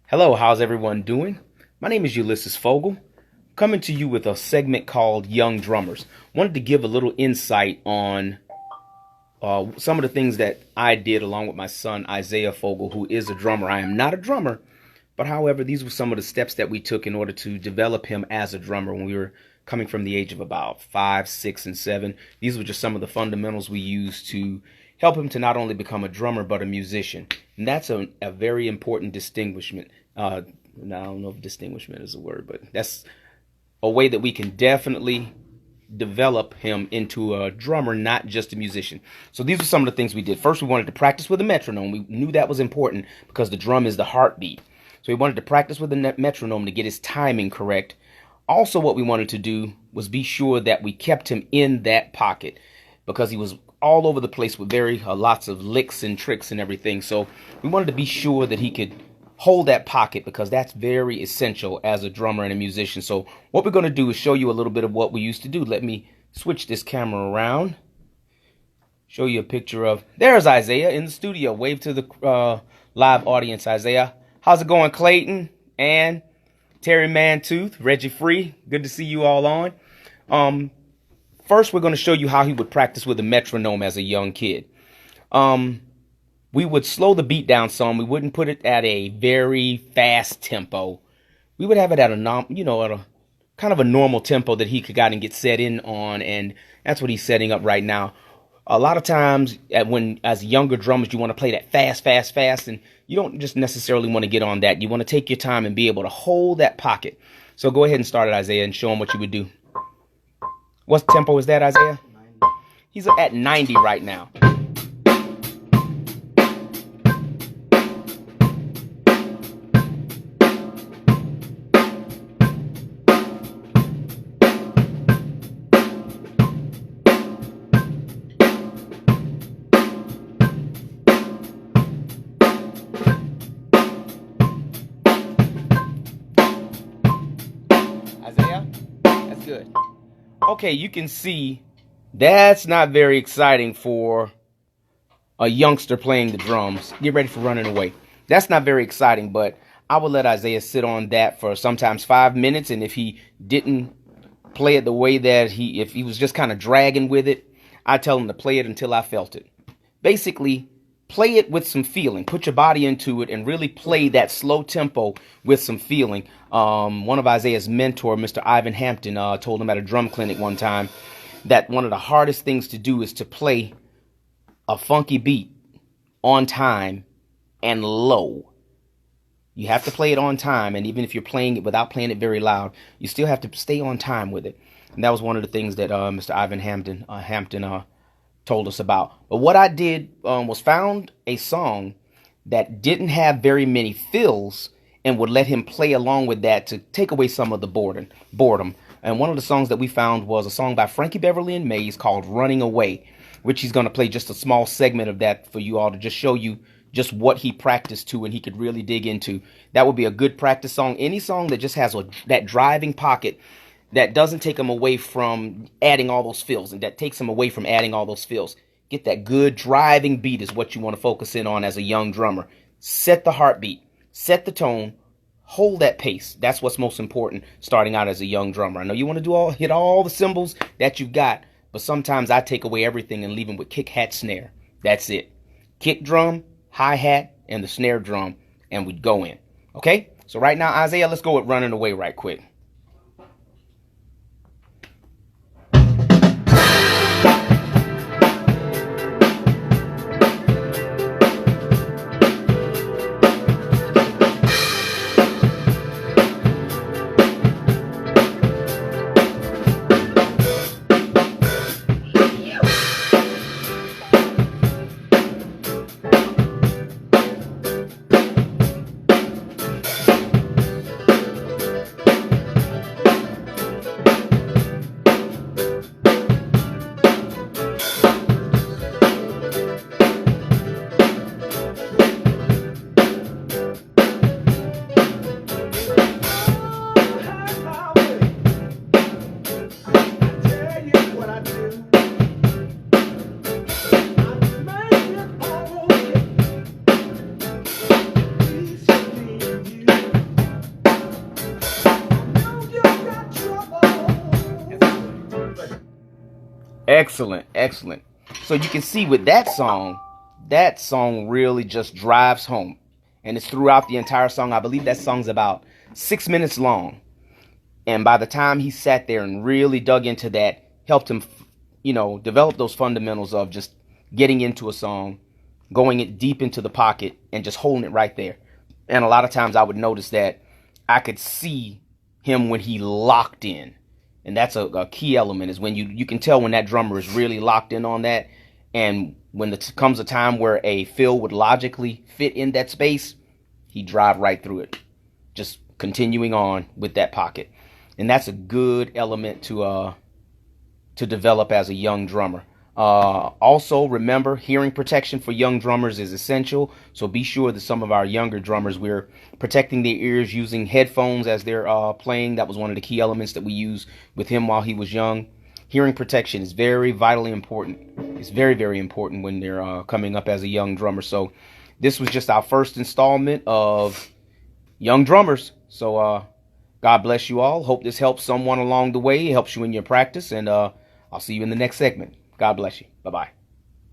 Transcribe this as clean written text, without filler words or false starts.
Hello, how's everyone doing? My name is Ulysses Fogle, coming to you with a segment called Young Drummers. Wanted to give a little insight on some of the things that I did along with my son Isaiah Fogle, who is a drummer. I am not a drummer, but however, these were some of the steps that we took in order to develop him as a drummer when we were coming from the age of about 5, 6, and 7. These were just some of the fundamentals we used to help him to not only become a drummer but a musician. And that's a very important distinguishment. Now, I don't know if distinguishment is a word, but that's a way that we can definitely develop him into a drummer, not just a musician. So these are some of the things we did. First, we wanted to practice with a metronome. We knew that was important because the drum is the heartbeat. So we wanted to practice with the metronome to get his timing correct. Also, what we wanted to do was be sure that we kept him in that pocket because he was all over the place with lots of licks and tricks and everything. So we wanted to be sure that he could hold that pocket because that's very essential as a drummer and a musician. So what we're going to do is show you a little bit of what we used to do. Let me switch this camera around. Show you a picture of, there's Isaiah in the studio. Wave to the live audience, Isaiah. How's it going, Clayton and Terry Mantooth, Reggie Free? Good to see you all on. First, we're going to show you how he would practice with a metronome as a young kid. We would slow the beat down some. We wouldn't put it at a very fast tempo. We would have it at a kind of a normal tempo that he could and get set in on, and that's what he's setting up right now. A lot of times, as younger drummers, you want to play that fast, and you don't just necessarily want to get on that. You want to take your time and be able to hold that pocket. So go ahead and start it, Isaiah, and show him what you would do. What tempo is that, Isaiah? 90. He's at 90 right now. Isaiah, that's good. Okay, you can see that's not very exciting for a youngster playing the drums. Get ready for running away. That's not very exciting, but I would let Isaiah sit on that for sometimes 5 minutes, and if he didn't play it the way that if he was just kind of dragging with it, I'd tell him to play it until I felt it. Basically, play it with some feeling. Put your body into it and really play that slow tempo with some feeling. One of Isaiah's mentor, Mr. Ivan Hampton, told him at a drum clinic one time that one of the hardest things to do is to play a funky beat on time and low. You have to play it on time, and even if you're playing it without playing it very loud, you still have to stay on time with it. And that was one of the things that Mr. Ivan Hampton told us about. But what I did was found a song that didn't have very many fills and would let him play along with that to take away some of the boredom. And one of the songs that we found was a song by Frankie Beverly and Mays called Running Away, which he's going to play just a small segment of that for you all to just show you just what he practiced to and he could really dig into. That would be a good practice song. Any song that just has that driving pocket that doesn't take him away from adding all those fills, and that takes him away from adding all those fills. Get that good driving beat is what you want to focus in on as a young drummer. Set the heartbeat, set the tone, hold that pace. That's what's most important starting out as a young drummer. I know you want to hit all the cymbals that you've got, but sometimes I take away everything and leave them with kick, hat, snare. That's it. Kick drum, hi-hat, and the snare drum, and we'd go in. Okay? So right now, Isaiah, let's go with Running Away right quick. Excellent, excellent. So you can see with that song really just drives home. And it's throughout the entire song. I believe that song's about 6 minutes long. And by the time he sat there and really dug into that, helped him, develop those fundamentals of just getting into a song, going it deep into the pocket, and just holding it right there. And a lot of times I would notice that I could see him when he locked in. And that's a key element, is when you can tell when that drummer is really locked in on that. And when there comes a time where a fill would logically fit in that space, he'd drive right through it, just continuing on with that pocket. And that's a good element to develop as a young drummer. Also, remember, hearing protection for young drummers is essential. So be sure that some of our younger drummers, we're protecting their ears using headphones as they're playing. That was one of the key elements that we used with him while he was young. Hearing protection is very vitally important. It's very, very important when they're coming up as a young drummer. So this was just our first installment of Young Drummers. So God bless you all. Hope this helps someone along the way. It helps you in your practice. And I'll see you in the next segment. God bless you. Bye-bye.